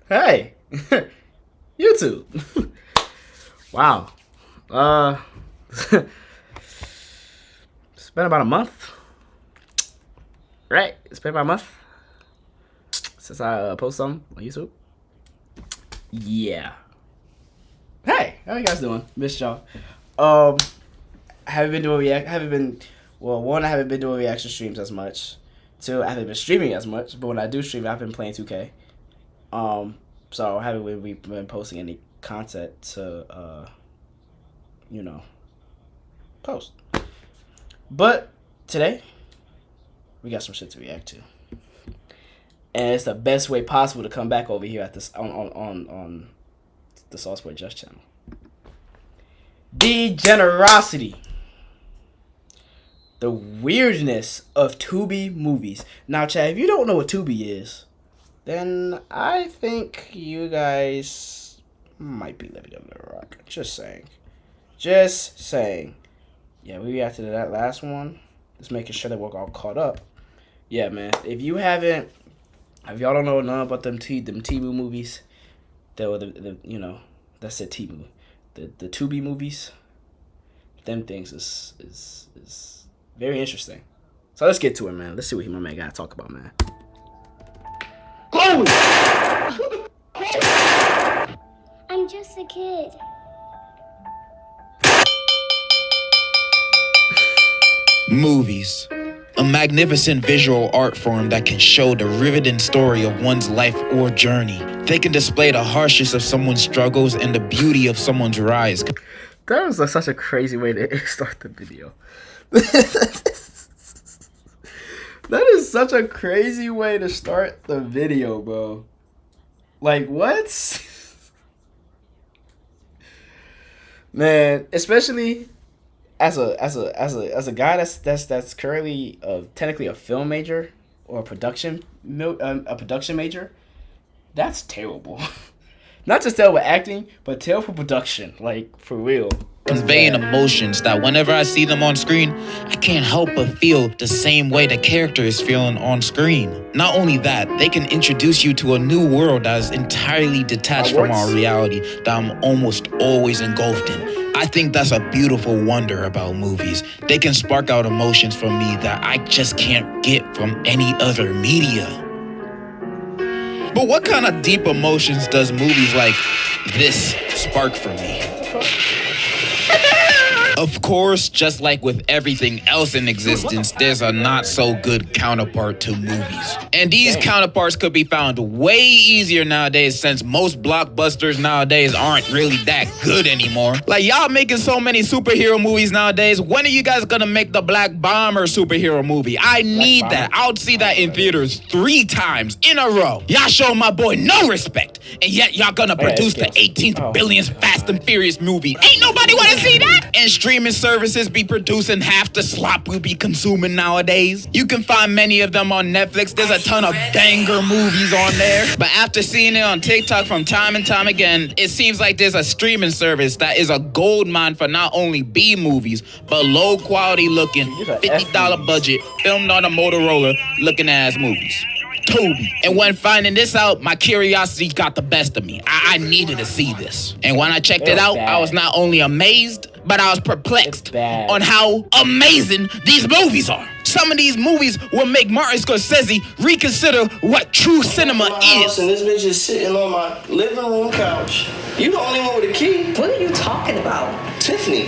Hey, YouTube. Wow. It's been about a month, right? It's been about a month since I posted something on YouTube. Yeah. Hey, how you guys doing? Missed y'all. Um, haven't been doing react. Haven't been. Well, one, I haven't been doing reaction streams as much. Two, I haven't been streaming as much. But when I do stream, I've been playing 2K. So I haven't really been posting any content to, post. But today, we got some shit to react to, and it's the best way possible to come back over here at this on the Sossboyjust channel. Degenerocity. The weirdness of Tubi movies. Now, Chad, if you don't know what Tubi is, then I think you guys might be living under a rock. Just saying. Just saying. Yeah, we reacted to that last one. Just making sure that we're all caught up. Yeah, man. If y'all don't know nothing about them Timu movies, that's it, Timu. The Tubi movies, them things is very interesting. So let's get to it, man. Let's see what my man got to talk about, man. Chloe! I'm just a kid. Movies. A magnificent visual art form that can show the riveting story of one's life or journey. They can display the harshness of someone's struggles and the beauty of someone's rise. That was such a crazy way to start the video. That is such a crazy way to start the video, bro. Like, what? Man, especially as a guy that's currently technically a film major or a production major, that's terrible. Not just terrible acting, but terrible production. Like, for real. Conveying emotions that whenever I see them on screen, I can't help but feel the same way the character is feeling on screen. Not only that, they can introduce you to a new world that is entirely detached from our reality that I'm almost always engulfed in. I think that's a beautiful wonder about movies. They can spark out emotions from me that I just can't get from any other media. But what kind of deep emotions does movies like this spark for me? Of course, just like with everything else in existence, there's a not-so-good counterpart to movies. And these counterparts could be found way easier nowadays since most blockbusters nowadays aren't really that good anymore. Like, y'all making so many superhero movies nowadays. When are you guys gonna make the Black Bomber superhero movie? I need that. I'll see that in theaters 3 times in a row. Y'all show my boy no respect, and yet y'all gonna produce the 18th billionth Fast and Furious movie. Ain't nobody wanna see that? And streaming services be producing half the slop we be consuming nowadays. You can find many of them on Netflix. There's a ton of banger movies on there. But after seeing it on TikTok from time and time again, it seems like there's a streaming service that is a gold mine for not only B movies, but low quality looking, $50 budget, filmed on a Motorola looking ass movies. Tubi. And when finding this out, my curiosity got the best of me. I needed to see this. And when I checked it out, I was not only amazed, but I was perplexed on how amazing these movies are. Some of these movies will make Martin Scorsese reconsider what true cinema is. And this bitch is sitting on my living room couch. You the only one with a key. What are you talking about? Tiffany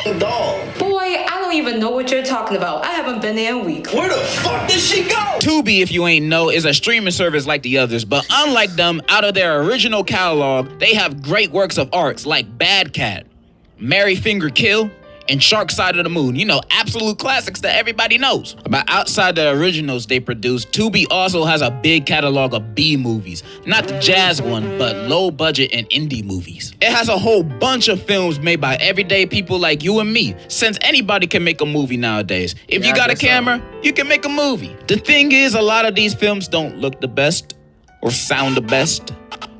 the dog. Boy, I don't even know what you're talking about. I haven't been there in a week. Where the fuck did she go? Tubi, if you ain't know, is a streaming service like the others, but unlike them, out of their original catalog, they have great works of arts like Bad Cat, Mary Finger Kill, and Shark Side of the Moon. You know, absolute classics that everybody knows. But outside the originals they produce, Tubi also has a big catalog of B movies. Not the jazz one, but low budget and indie movies. It has a whole bunch of films made by everyday people like you and me, since anybody can make a movie nowadays. If you got a camera, you can make a movie. The thing is, a lot of these films don't look the best or sound the best,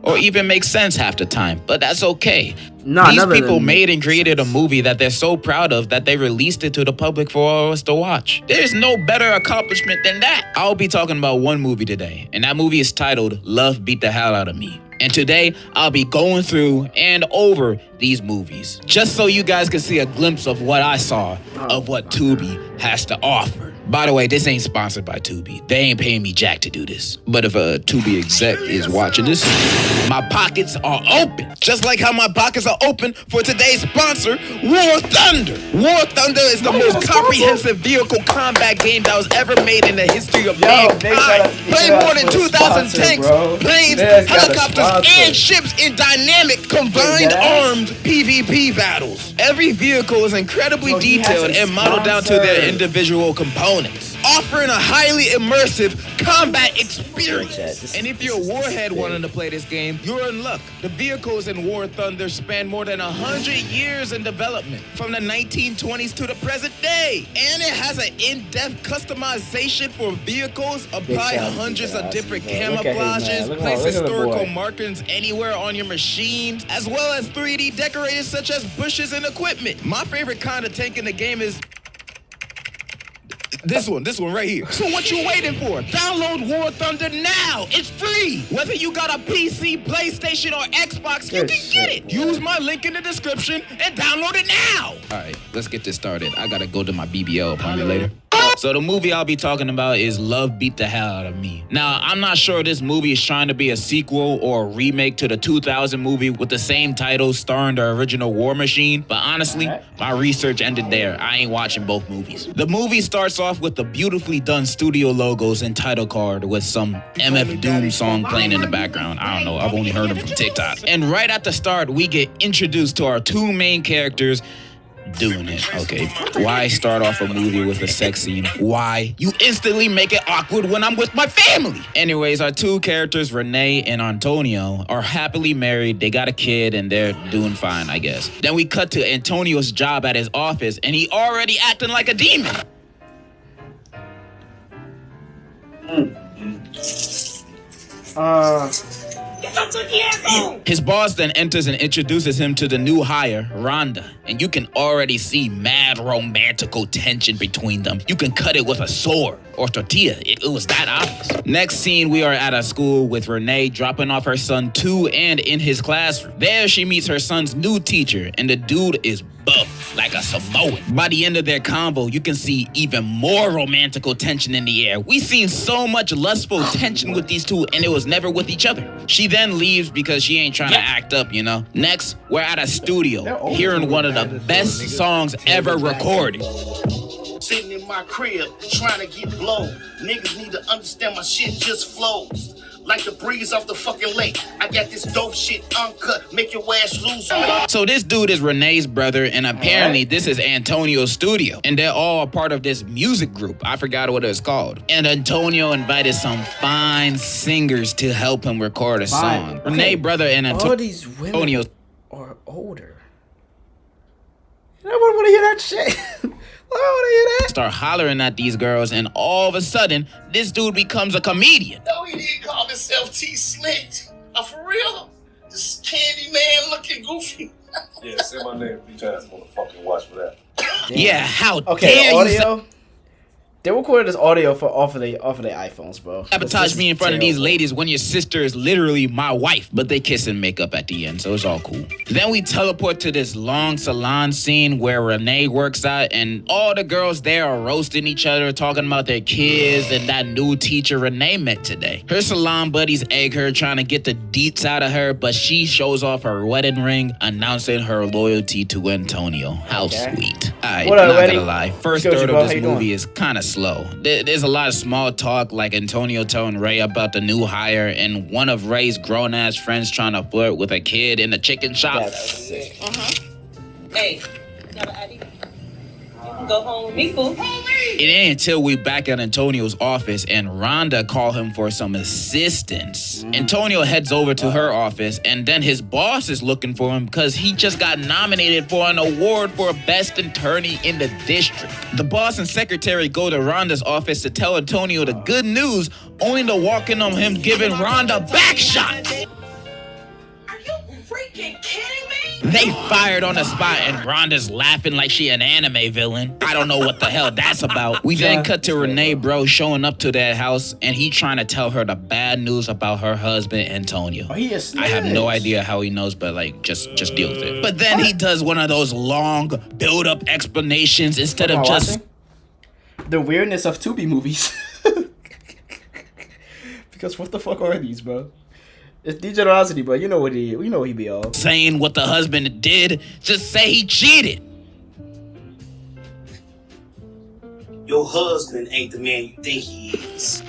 or even make sense half the time, but that's okay. Nah, These none of people them made and created a movie that they're so proud of that they released it to the public for all of us to watch. There's no better accomplishment than that. I'll be talking about one movie today, and that movie is titled Love Beat the Hell Out of Me. And today, I'll be going through and over these movies, just so you guys can see a glimpse of what I saw of what Tubi has to offer. By the way, this ain't sponsored by Tubi. They ain't paying me jack to do this. But if a Tubi exec is watching this, my pockets are open. Just like how my pockets are open for today's sponsor, War Thunder. War Thunder is the most comprehensive vehicle combat game that was ever made in the history of mankind. Play more than 2,000 tanks, planes, helicopters, and ships in dynamic, combined armed PvP battles. Every vehicle is incredibly detailed and modeled down to their individual components, offering a highly immersive combat experience. And if you're a warhead wanting to play this game, you're in luck. The vehicles in War Thunder span more than 100 years in development, from the 1920s to the present day. And it has an in-depth customization for vehicles, apply hundreds of different camouflages, place historical markings anywhere on your machines, as well as 3D decorators such as bushes and equipment. My favorite kind of tank in the game is this one right here. So what you waiting for? Download War Thunder now. It's free. Whether you got a PC, PlayStation, or Xbox, you can get it. Use my link in the description and download it now. All right, let's get this started. I gotta go to my BBL appointment later. So the movie I'll be talking about is Love Beat the Hell Out of Me. Now, I'm not sure this movie is trying to be a sequel or a remake to the 2000 movie with the same title starring the original War Machine, but honestly, my research ended there. I ain't watching both movies. The movie starts off with the beautifully done studio logos and title card with some MF Doom song playing in the background. I don't know, I've only heard them from TikTok. And right at the start, we get introduced to our two main characters doing it. Okay, why start off a movie with a sex scene? Why? You instantly make it awkward when I'm with my family. Anyways, our two characters, Renee and Antonio, are happily married. They got a kid and they're doing fine, I guess. Then we cut to Antonio's job at his office and he already acting like a demon. His boss then enters and introduces him to the new hire, Rhonda, and you can already see mad romantical tension between them. You can cut it with a sword or tortilla. It was that obvious. Next scene, we are at a school with Renee dropping off her son to and in his classroom. There she meets her son's new teacher, and the dude is buff like a Samoan. By the end of their convo, you can see even more romantical tension in the air. We've seen so much lustful tension with these two, and it was never with each other. She then leaves because she ain't trying to act up, you know? Next, we're at a studio, hearing one of the best songs ever recorded. Sitting in my crib, trying to get blown. Niggas need to understand my shit just flows. Like the breeze off the fucking lake. I got this dope shit uncut, make your ass lose weight. So this dude is Renee's brother, and apparently this is Antonio's studio. And they're all a part of this music group. I forgot what it's called. And Antonio invited some fine singers to help him record a song. Okay. Renee's brother and all these women are older. I don't want to hear that shit. I don't want to hear that. Start hollering at these girls, and all of a sudden, this dude becomes a comedian. No, he didn't call himself T-Slick. For real? This candy man looking goofy. Yeah, say my name 3 times, motherfucking watch for that. Yeah, how dare you? They recorded this audio off of their iPhones, bro. Sabotage me in front of these ladies when your sister is literally my wife, but they kiss and make up at the end, so it's all cool. Then we teleport to this long salon scene where Renee works out, and all the girls there are roasting each other, talking about their kids and that new teacher Renee met today. Her salon buddies egg her, trying to get the deets out of her, but she shows off her wedding ring, announcing her loyalty to Antonio. How sweet. Alright, not gonna lie. First third of this movie is kind of slow. There's a lot of small talk, like Antonio telling Ray about the new hire and one of Ray's grown-ass friends trying to flirt with a kid in the chicken shop. That's sick. Hey, got an ID? You can go home with me, fool. It ain't until we back at Antonio's office and Rhonda call him for some assistance. Antonio heads over to her office, and then his boss is looking for him because he just got nominated for an award for best attorney in the district. The boss and secretary go to Rhonda's office to tell Antonio the good news, only to walk in on him giving Rhonda back shot. fucking kidding me? They fired on the spot and Rhonda's laughing like she an anime villain. I don't know what the hell that's about. We then cut to Renee bro showing up to that house and he trying to tell her the bad news about her husband Antonio. Oh, he is I have no idea how he knows, but like just deal with it. But then he does one of those long build-up explanations instead of just the weirdness of Tubi movies. Because what the fuck are these, bro? It's Degenerocity, bro. You know what he be all. saying what the husband did. Just say he cheated. Your husband ain't the man you think he is.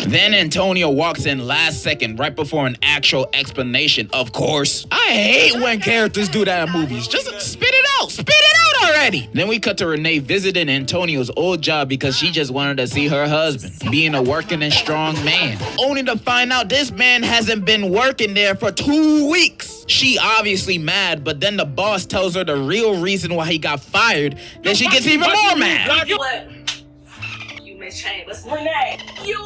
Then Antonio walks in last second, right before an actual explanation, of course. I hate when characters do that in movies. Just spit it out. Spit it out already. Then we cut to Renee visiting Antonio's old job because she just wanted to see her husband, being a working and strong man. Only to find out this man hasn't been working there for 2 weeks. She obviously mad, but then the boss tells her the real reason why he got fired. Then she gets even more mad. You Miss Chambers. Renee, you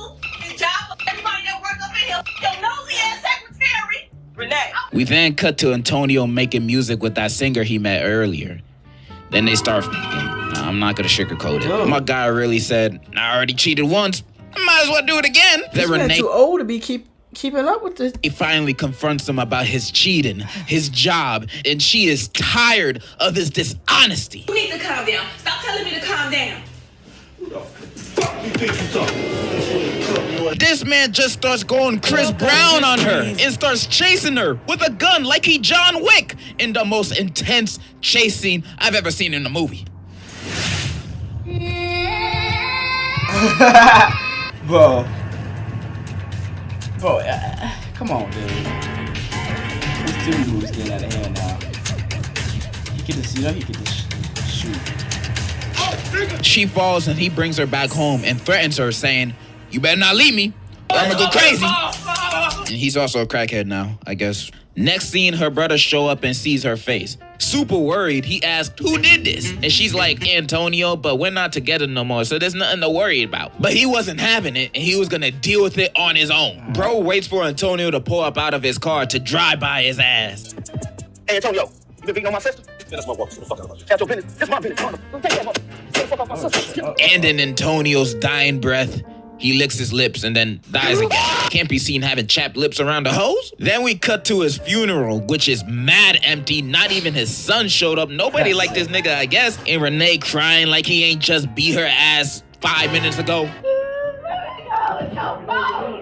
the job of everybody that work up in here, your nosy ass secretary. Renee. We then cut to Antonio making music with that singer he met earlier. Then they start I'm not gonna sugarcoat it. My guy really said, I already cheated once. I might as well do it again. This man too old to be keeping up with this. He finally confronts him about his cheating, his job, and she is tired of his dishonesty. You need to calm down. Stop telling me to calm down. This man just starts going Chris Brown on her and starts chasing her with a gun like he John Wick in the most intense chase scene I've ever seen in a movie. Bro, come on, dude. This Tubi movie's getting out of hand now. He could just, he could just shoot. She falls and he brings her back home and threatens her, saying, you better not leave me or I'm gonna go crazy. And he's also a crackhead now, I guess. Next scene, her brother show up and sees her face. Super worried, he asked, who did this? And she's like, Antonio, but we're not together no more, so there's nothing to worry about. But he wasn't having it, and he was gonna deal with it on his own. Bro waits for Antonio to pull up out of his car to drive by his ass. Hey, Antonio, you been beating on my sister? Yeah, that's my work. What the fuck about you? That's your business. It's my business. Don't take that mother. Get the fuck off my sister. And in Antonio's dying breath, he licks his lips and then dies again. Can't be seen having chapped lips around the hose. Then we cut to his funeral, which is mad empty. Not even his son showed up. Nobody liked this nigga, I guess. And Renee crying like he ain't just beat her ass 5 minutes ago.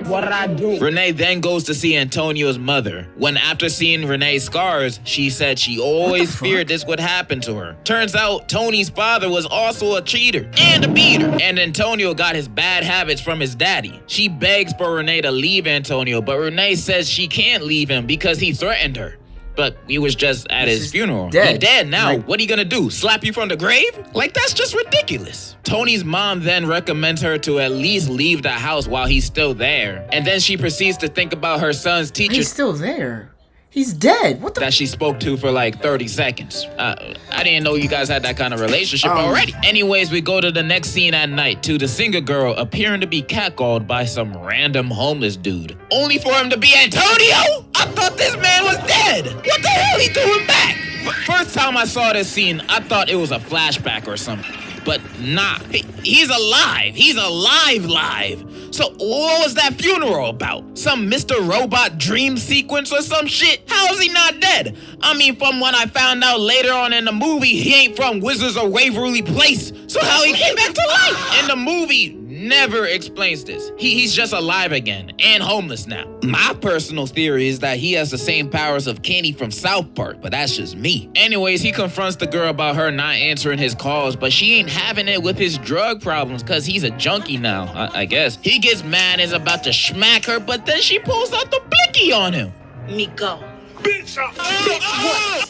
What did I do? Renee then goes to see Antonio's mother. When after seeing Renee's scars, she said she always feared this would happen to her. Turns out Tony's father was also a cheater and a beater. And Antonio got his bad habits from his daddy. She begs for Renee to leave Antonio, but Renee says she can't leave him because he threatened her. But he was just at his funeral. Dead. He's dead now. Like, what are you gonna do? Slap you from the grave? Like, that's just ridiculous. Tony's mom then recommends her to at least leave the house while he's still there. And then she proceeds to think about her son's teacher. He's still there. He's dead. What the? That she spoke to for like 30 seconds. I didn't know you guys had that kind of relationship already. Anyways, we go to the next scene at night to the singer girl appearing to be catcalled by some random homeless dude. Only for him to be Antonio? I thought this man was dead. What the hell he doing back? First time I saw this scene, I thought it was a flashback or something. But nah, he's alive. He's alive. So what was that funeral about? Some Mr. Robot dream sequence or some shit? How is he not dead? I mean, from what I found out later on in the movie, he ain't from Wizards of Waverly Place. So how he came back to life? And the movie never explains this. He's just alive again and homeless now. My personal theory is that he has the same powers of Kenny from South Park, but that's just me. Anyways, he confronts the girl about her not answering his calls, but she ain't having it with his drug problems because he's a junkie now, I guess. He gets mad and is about to smack her, but then she pulls out the blicky on him. Miko.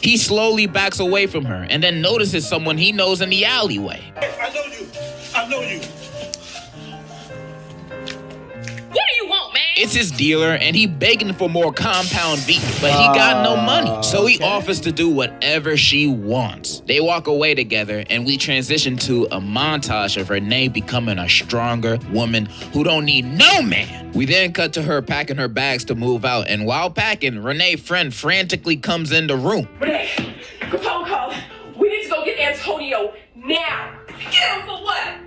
He slowly backs away from her and then notices someone he knows in the alleyway. I know you. What do you want, man? It's his dealer, and he begging for more compound V, but he got no money. So he offers to do whatever she wants. They walk away together, and we transition to a montage of Renee becoming a stronger woman who don't need no man. We then cut to her packing her bags to move out, and while packing, Renee's friend frantically comes in the room. Renee, Capone called. We need to go get Antonio now. Get him for what?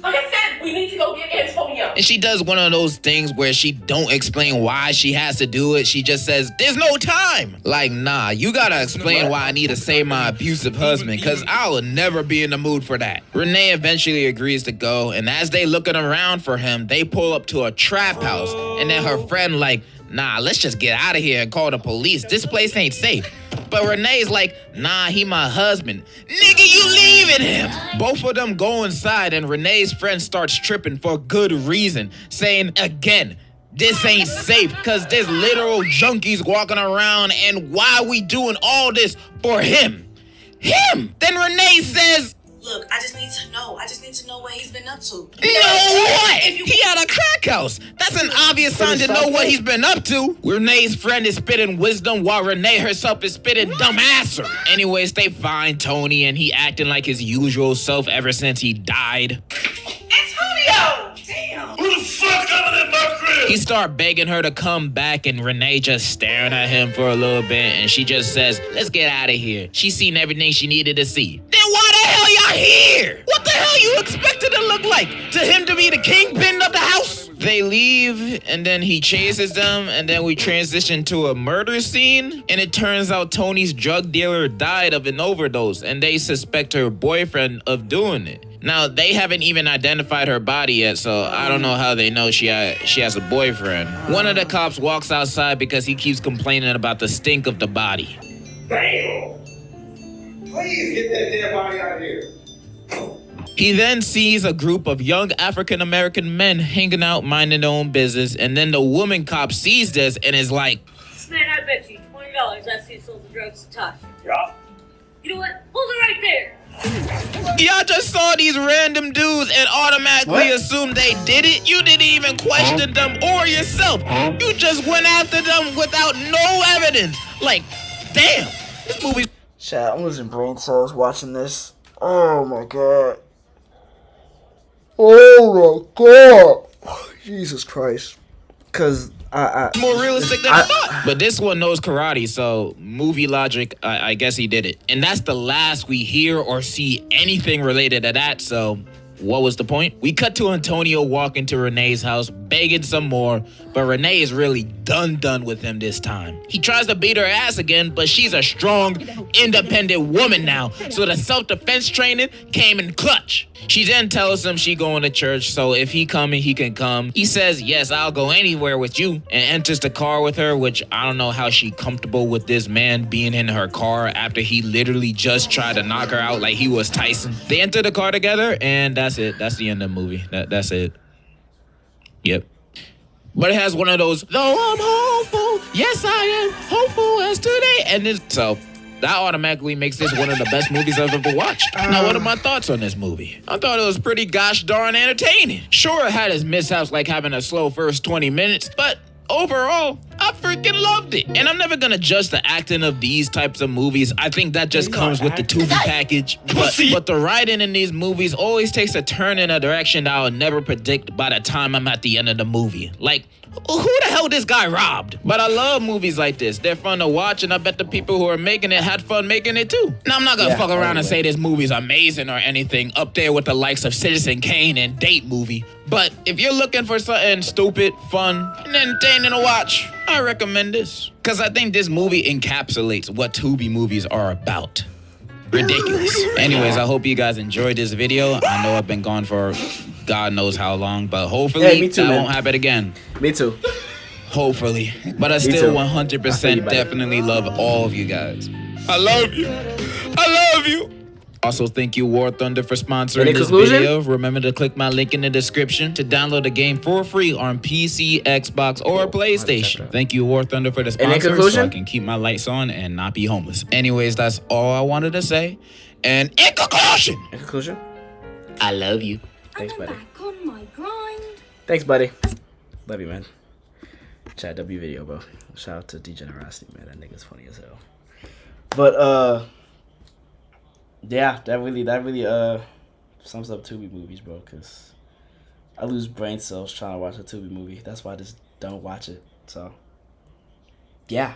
Like I said, we need to go get Antonio. And she does one of those things where she don't explain why she has to do it. She just says, there's no time. Like, nah, you gotta explain why I need to save my abusive husband, because I will never be in the mood for that. Renee eventually agrees to go, and as they looking around for him, they pull up to a trap house, and then her friend like, nah, let's just get out of here and call the police. This place ain't safe. But Renee's like, nah, he my husband. Nigga, you leaving him. Both of them go inside, and Renee's friend starts tripping for good reason, saying again, this ain't safe because there's literal junkies walking around, and why we doing all this for him? Him! Then Renee says, look, I just need to know. I just need to know what he's been up to. No what? He had a crack house. That's an obvious sign to know what he's been up to. Renee's friend is spitting wisdom while Renee herself is spitting dumbasser. Anyways, they find Tony, and he acting like his usual self ever since he died. Antonio! Damn. Who the fuck coming in my crib? He start begging her to come back, and Renee just staring at him for a little bit, and she just says, let's get out of here. She's seen everything she needed to see. Then why the hell y'all here? What the hell you expected to look like? To him to be the kingpin of the house? They leave, and then he chases them, and then we transition to a murder scene, and it turns out Tony's drug dealer died of an overdose, and they suspect her boyfriend of doing it. Now, they haven't even identified her body yet, so I don't know how they know she has a boyfriend. One of the cops walks outside because he keeps complaining about the stink of the body. Damn! Please get that damn body out of here. He then sees a group of young African-American men hanging out, minding their own business, and then the woman cop sees this and is like, man, I bet you $20 I see you sold the drugs to Tosh. Yeah. You know what? Hold it right there. y'all just saw these random dudes and automatically assumed they did it? You didn't even question them or yourself. You just went after them without no evidence. Like, damn, this movie's... Chat, I'm losing brain cells watching this. Oh my god. Oh my god. Jesus Christ. Because more realistic than I thought. But this one knows karate, so movie logic, I guess he did it. And that's the last we hear or see anything related to that, so what was the point? We cut to Antonio walking to Renee's house, begging some more, but Renee is really done with him this time. He tries to beat her ass again, but she's a strong, independent woman now, so the self-defense training came in clutch. She then tells him she going to church, so if he coming, he can come. He says, yes, I'll go anywhere with you, and enters the car with her, which I don't know how she comfortable with this man being in her car after he literally just tried to knock her out like he was Tyson. They enter the car together, and that's it. That's the end of the movie. That's it. Yep. But it has one of those, though I'm hopeful, yes I am hopeful as today, and then so that automatically makes this one of the best movies I've ever watched. Now, what are my thoughts on this movie? I thought it was pretty gosh darn entertaining. Sure, it had its mishaps like having a slow first 20 minutes, but overall, I freaking loved it. And I'm never gonna judge the acting of these types of movies. I think that just comes with the Tubi package. But the writing in these movies always takes a turn in a direction that I'll never predict by the time I'm at the end of the movie. Like, who the hell this guy robbed? But I love movies like this. They're fun to watch, and I bet the people who are making it had fun making it too. Now, I'm not gonna fuck around and say this movie's amazing or anything, up there with the likes of Citizen Kane and Date Movie. But if you're looking for something stupid, fun, and entertaining to watch, I recommend this. Because I think this movie encapsulates what Tubi movies are about. Ridiculous. Anyways, I hope you guys enjoyed this video. I know I've been gone for God knows how long, but hopefully that won't happen again. Me too. Hopefully. But I still 100% definitely love all of you guys. I love you. I love you. Also, thank you, War Thunder, for sponsoring this video. Remember to click my link in the description to download the game for free on PC, Xbox, or PlayStation. Thank you, War Thunder, for the sponsor, so I can keep my lights on and not be homeless. Anyways, that's all I wanted to say. And in conclusion, I love you. Thanks, buddy. Back on my grind. Thanks, buddy. Love you, man. Chat W video, bro. Shout out to Degenerocity, man. That nigga's funny as hell. But yeah, that really sums up Tubi movies, bro. Cause I lose brain cells trying to watch a Tubi movie. That's why I just don't watch it. So yeah.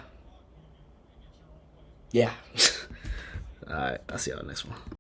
All right, I'll see y'all next one.